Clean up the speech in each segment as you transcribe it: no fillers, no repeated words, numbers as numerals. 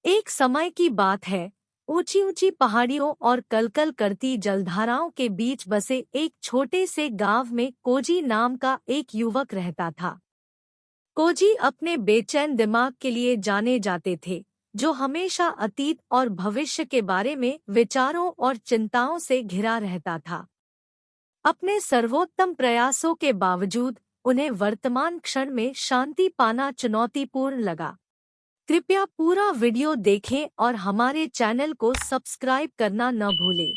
एक समय की बात है। ऊंची ऊंची पहाड़ियों और कलकल करती जलधाराओं के बीच बसे एक छोटे से गांव में कोजी नाम का एक युवक रहता था। कोजी अपने बेचैन दिमाग के लिए जाने जाते थे, जो हमेशा अतीत और भविष्य के बारे में विचारों और चिंताओं से घिरा रहता था। अपने सर्वोत्तम प्रयासों के बावजूद उन्हें वर्तमान क्षण में शांति पाना चुनौतीपूर्ण लगा। कृपया पूरा वीडियो देखें और हमारे चैनल को सब्सक्राइब करना न भूलें।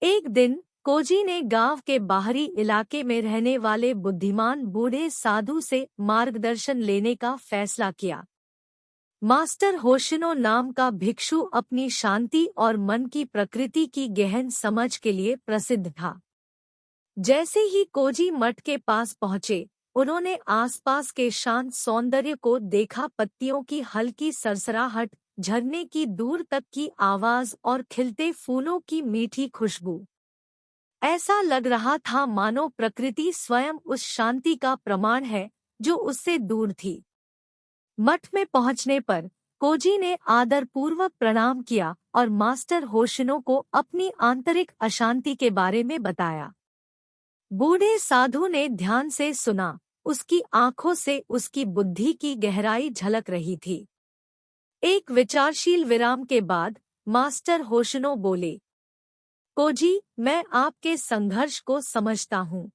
एक दिन कोजी ने गांव के बाहरी इलाके में रहने वाले बुद्धिमान बूढ़े साधु से मार्गदर्शन लेने का फैसला किया। मास्टर होशिनो नाम का भिक्षु अपनी शांति और मन की प्रकृति की गहन समझ के लिए प्रसिद्ध था। जैसे ही कोजी मठ के पास पहुंचे, उन्होंने आसपास के शांत सौंदर्य को देखा। पत्तियों की हल्की सरसराहट, झरने की दूर तक की आवाज और खिलते फूलों की मीठी खुशबू। ऐसा लग रहा था मानो प्रकृति स्वयं उस शांति का प्रमाण है जो उससे दूर थी। मठ में पहुंचने पर कोजी ने आदरपूर्वक प्रणाम किया और मास्टर होशिनो को अपनी आंतरिक अशांति के बारे में बताया। बूढ़े साधु ने ध्यान से सुना। उसकी आंखों से उसकी बुद्धि की गहराई झलक रही थी। एक विचारशील विराम के बाद मास्टर होशिनो बोले, कोजी, मैं आपके संघर्ष को समझता हूँ।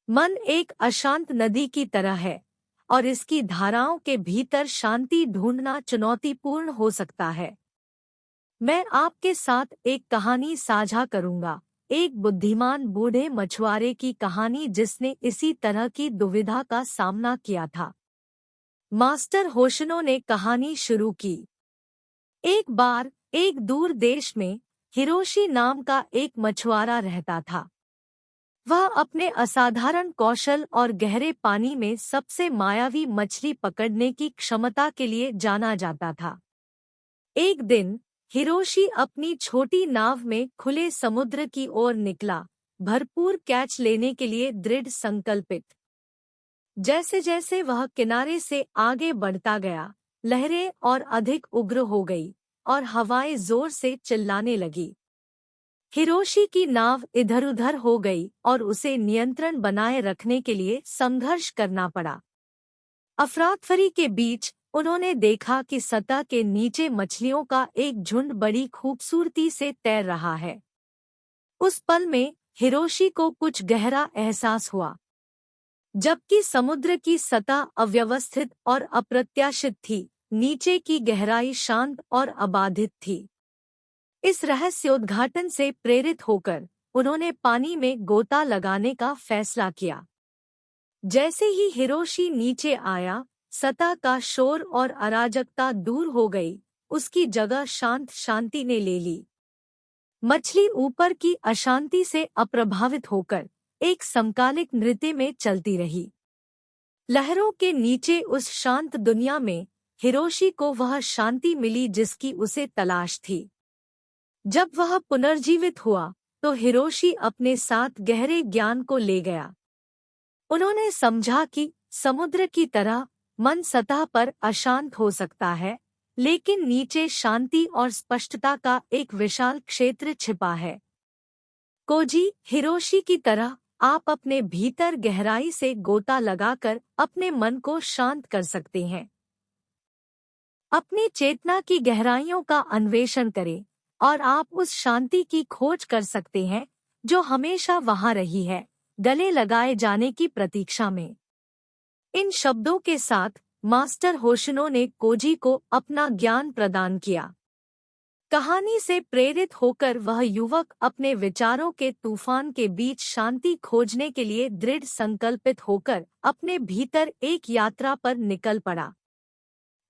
मन एक अशांत नदी की तरह है और इसकी धाराओं के भीतर शांति ढूंढना चुनौतीपूर्ण हो सकता है। मैं आपके साथ एक कहानी साझा करूंगा, एक बुद्धिमान बूढ़े मछुआरे की कहानी जिसने इसी तरह की दुविधा का सामना किया था। मास्टर होशिनो ने कहानी शुरू की। एक बार एक दूर देश में हिरोशी नाम का एक मछुआरा रहता था। वह अपने असाधारण कौशल और गहरे पानी में सबसे मायावी मछली पकड़ने की क्षमता के लिए जाना जाता था। एक दिन हिरोशी अपनी छोटी नाव में खुले समुद्र की ओर निकला, भरपूर कैच लेने के लिए दृढ़ संकल्पित। जैसे जैसे वह किनारे से आगे बढ़ता गया, लहरें और अधिक उग्र हो गई और हवाएं जोर से चिल्लाने लगी। हिरोशी की नाव इधर-उधर हो गई और उसे नियंत्रण बनाए रखने के लिए संघर्ष करना पड़ा। अफरातफरी के बीच उन्होंने देखा कि सतह के नीचे मछलियों का एक झुंड बड़ी खूबसूरती से तैर रहा है। उस पल में हिरोशी को कुछ गहरा एहसास हुआ। जबकि समुद्र की सतह अव्यवस्थित और अप्रत्याशित थी, नीचे की गहराई शांत और अबाधित थी। इस रहस्योद्घाटन से प्रेरित होकर उन्होंने पानी में गोता लगाने का फैसला किया। जैसे ही हिरोशी नीचे आया, सतह का शोर और अराजकता दूर हो गई, उसकी जगह शांत शांति ने ले ली। मछली ऊपर की अशांति से अप्रभावित होकर एक समकालिक नृत्य में चलती रही। लहरों के नीचे उस शांत दुनिया में हिरोशी को वह शांति मिली जिसकी उसे तलाश थी। जब वह पुनर्जीवित हुआ तो हिरोशी अपने साथ गहरे ज्ञान को ले गया। उन्होंने समझा कि समुद्र की तरह मन सतह पर अशांत हो सकता है, लेकिन नीचे शांति और स्पष्टता का एक विशाल क्षेत्र छिपा है। कोजी, हिरोशी की तरह आप अपने भीतर गहराई से गोता लगाकर अपने मन को शांत कर सकते हैं। अपनी चेतना की गहराइयों का अन्वेषण करें और आप उस शांति की खोज कर सकते हैं जो हमेशा वहां रही है, गले लगाए जाने की प्रतीक्षा में। इन शब्दों के साथ मास्टर होशिनो ने कोजी को अपना ज्ञान प्रदान किया। कहानी से प्रेरित होकर वह युवक अपने विचारों के तूफान के बीच शांति खोजने के लिए दृढ़ संकल्पित होकर अपने भीतर एक यात्रा पर निकल पड़ा।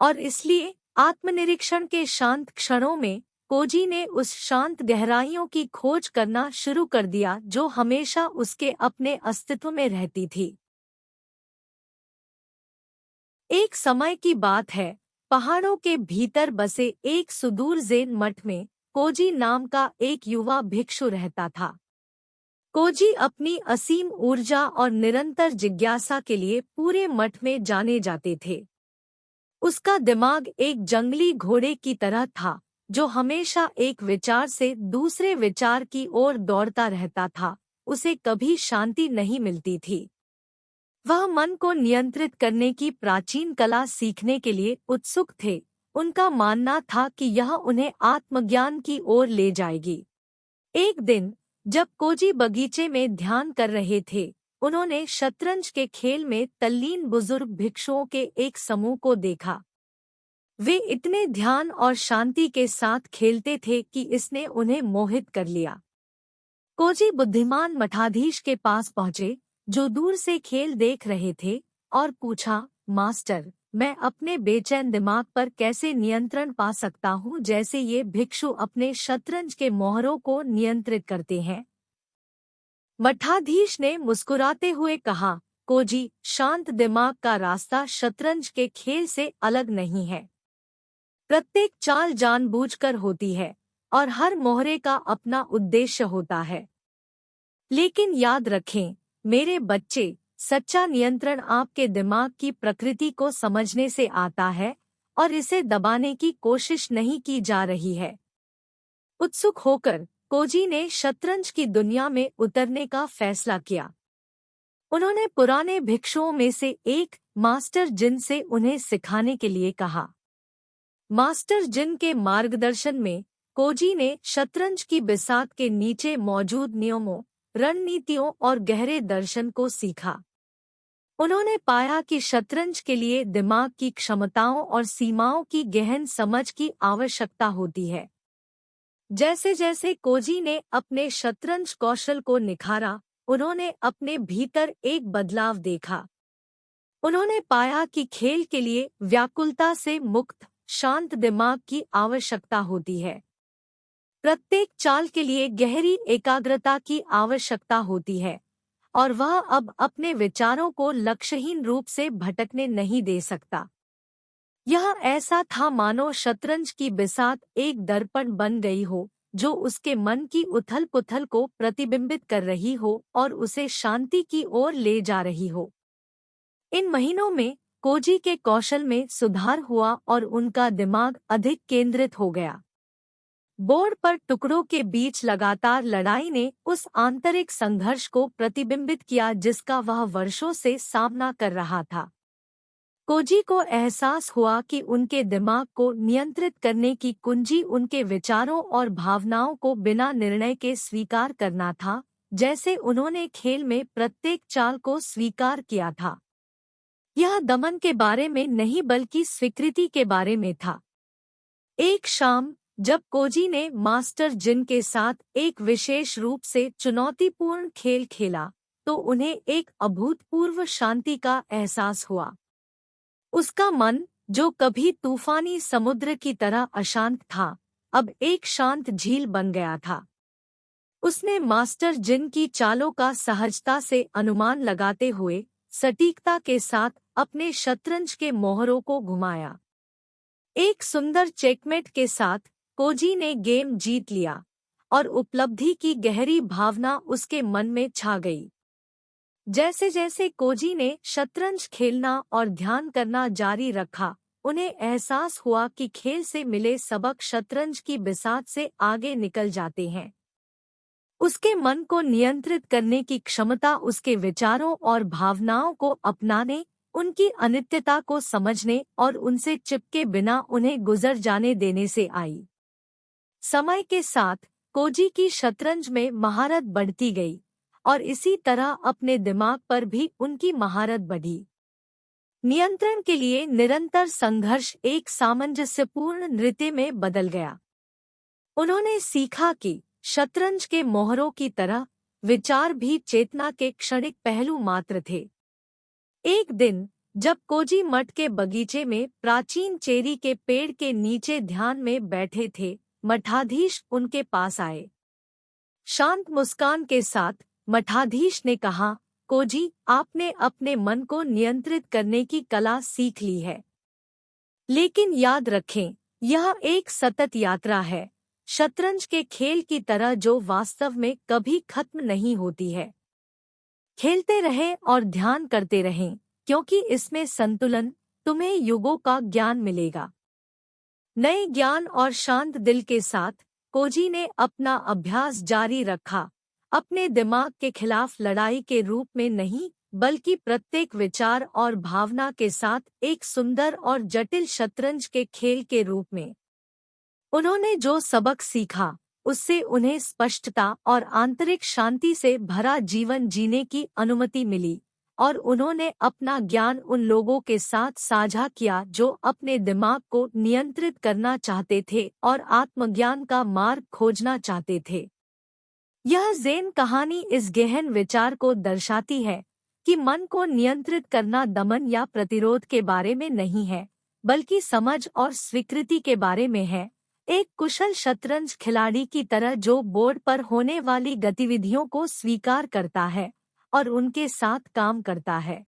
और इसलिए आत्मनिरीक्षण के शांत क्षणों में कोजी ने उस शांत गहराइयों की खोज करना शुरू कर दिया जो हमेशा उसके अपने अस्तित्व में रहती थी। एक समय की बात है, पहाड़ों के भीतर बसे एक सुदूर ज़ेन मठ में कोजी नाम का एक युवा भिक्षु रहता था। कोजी अपनी असीम ऊर्जा और निरंतर जिज्ञासा के लिए पूरे मठ में जाने जाते थे। उसका दिमाग एक जंगली घोड़े की तरह था जो हमेशा एक विचार से दूसरे विचार की ओर दौड़ता रहता था। उसे कभी शांति नहीं मिलती थी। वह मन को नियंत्रित करने की प्राचीन कला सीखने के लिए उत्सुक थे। उनका मानना था कि यह उन्हें आत्मज्ञान की ओर ले जाएगी। एक दिन जब कोजी बगीचे में ध्यान कर रहे थे, उन्होंने शतरंज के खेल में तल्लीन बुजुर्ग भिक्षुओं के एक समूह को देखा। वे इतने ध्यान और शांति के साथ खेलते थे कि इसने उन्हें मोहित कर लिया। कोजी बुद्धिमान मठाधीश के पास पहुंचे, जो दूर से खेल देख रहे थे, और पूछा, मास्टर, मैं अपने बेचैन दिमाग पर कैसे नियंत्रण पा सकता हूँ जैसे ये भिक्षु अपने शतरंज के मोहरों को नियंत्रित करते हैं। मठाधीश ने मुस्कुराते हुए कहा, कोजी, शांत दिमाग का रास्ता शतरंज के खेल से अलग नहीं है। प्रत्येक चाल जानबूझकर होती है और हर मोहरे का अपना उद्देश्य होता है। लेकिन याद रखें मेरे बच्चे, सच्चा नियंत्रण आपके दिमाग की प्रकृति को समझने से आता है और इसे दबाने की कोशिश नहीं की जा रही है। उत्सुक होकर कोजी ने शतरंज की दुनिया में उतरने का फैसला किया। उन्होंने पुराने भिक्षुओं में से एक मास्टर जिन से उन्हें सिखाने के लिए कहा। मास्टर जिन के मार्गदर्शन में कोजी ने शतरंज की बिसात के नीचे मौजूद नियमों, रणनीतियों और गहरे दर्शन को सीखा। उन्होंने पाया कि शतरंज के लिए दिमाग की क्षमताओं और सीमाओं की गहन समझ की आवश्यकता होती है। जैसे जैसे कोजी ने अपने शतरंज कौशल को निखारा, उन्होंने अपने भीतर एक बदलाव देखा। उन्होंने पाया कि खेल के लिए व्याकुलता से मुक्त, शांत दिमाग की आवश्यकता होती है। प्रत्येक चाल के लिए गहरी एकाग्रता की आवश्यकता होती है और वह अब अपने विचारों को लक्ष्यहीन रूप से भटकने नहीं दे सकता। यह ऐसा था मानो शतरंज की बिसात एक दर्पण बन गई हो, जो उसके मन की उथल-पुथल को प्रतिबिंबित कर रही हो और उसे शांति की ओर ले जा रही हो। इन महीनों में कोजी के कौशल में सुधार हुआ और उनका दिमाग अधिक केंद्रित हो गया। बोर्ड पर टुकड़ों के बीच लगातार लड़ाई ने उस आंतरिक संघर्ष को प्रतिबिंबित किया जिसका वह वर्षों से सामना कर रहा था। कोजी को एहसास हुआ कि उनके दिमाग को नियंत्रित करने की कुंजी उनके विचारों और भावनाओं को बिना निर्णय के स्वीकार करना था, जैसे उन्होंने खेल में प्रत्येक चाल को स्वीकार किया था। यह दमन के बारे में नहीं बल्कि स्वीकृति के बारे में था। एक शाम जब कोजी ने मास्टर जिन के साथ एक विशेष रूप से चुनौतीपूर्ण खेल खेला, तो उन्हें एक अभूतपूर्व शांति का एहसास हुआ। उसका मन, जो कभी तूफानी समुद्र की तरह अशांत था, अब एक शांत झील बन गया था। उसने मास्टर जिन की चालों का सहजता से अनुमान लगाते हुए सटीकता के साथ अपने शतरंज के मोहरों को घुमाया। एक सुंदर चेकमेट के साथ कोजी ने गेम जीत लिया और उपलब्धि की गहरी भावना उसके मन में छा गई। जैसे जैसे कोजी ने शतरंज खेलना और ध्यान करना जारी रखा, उन्हें एहसास हुआ कि खेल से मिले सबक शतरंज की बिसात से आगे निकल जाते हैं। उसके मन को नियंत्रित करने की क्षमता उसके विचारों और भावनाओं को अपनाने, उनकी अनित्यता को समझने और उनसे चिपके बिना उन्हें गुजर जाने देने से आई। समय के साथ कोजी की शतरंज में महारत बढ़ती गई और इसी तरह अपने दिमाग पर भी उनकी महारत बढ़ी। नियंत्रण के लिए निरंतर संघर्ष एक सामंजस्यपूर्ण नृत्य में बदल गया। उन्होंने सीखा कि शतरंज के मोहरों की तरह विचार भी चेतना के क्षणिक पहलू मात्र थे। एक दिन जब कोजी मठ के बगीचे में प्राचीन चेरी के पेड़ के नीचे ध्यान में बैठे थे, मठाधीश उनके पास आए। शांत मुस्कान के साथ मठाधीश ने कहा, कोजी, आपने अपने मन को नियंत्रित करने की कला सीख ली है। लेकिन याद रखें, यह एक सतत यात्रा है, शतरंज के खेल की तरह जो वास्तव में कभी खत्म नहीं होती है। खेलते रहें और ध्यान करते रहें, क्योंकि इसमें संतुलन, तुम्हें युगों का ज्ञान मिलेगा। नए ज्ञान और शांत दिल के साथ कोजी ने अपना अभ्यास जारी रखा, अपने दिमाग के खिलाफ लड़ाई के रूप में नहीं, बल्कि प्रत्येक विचार और भावना के साथ एक सुंदर और जटिल शतरंज के खेल के रूप में। उन्होंने जो सबक सीखा, उससे उन्हें स्पष्टता और आंतरिक शांति से भरा जीवन जीने की अनुमति मिली, और उन्होंने अपना ज्ञान उन लोगों के साथ साझा किया जो अपने दिमाग को नियंत्रित करना चाहते थे और आत्मज्ञान का मार्ग खोजना चाहते थे। यह ज़ेन कहानी इस गहन विचार को दर्शाती है कि मन को नियंत्रित करना दमन या प्रतिरोध के बारे में नहीं है, बल्कि समझ और स्वीकृति के बारे में है, एक कुशल शतरंज खिलाड़ी की तरह जो बोर्ड पर होने वाली गतिविधियों को स्वीकार करता है और उनके साथ काम करता है।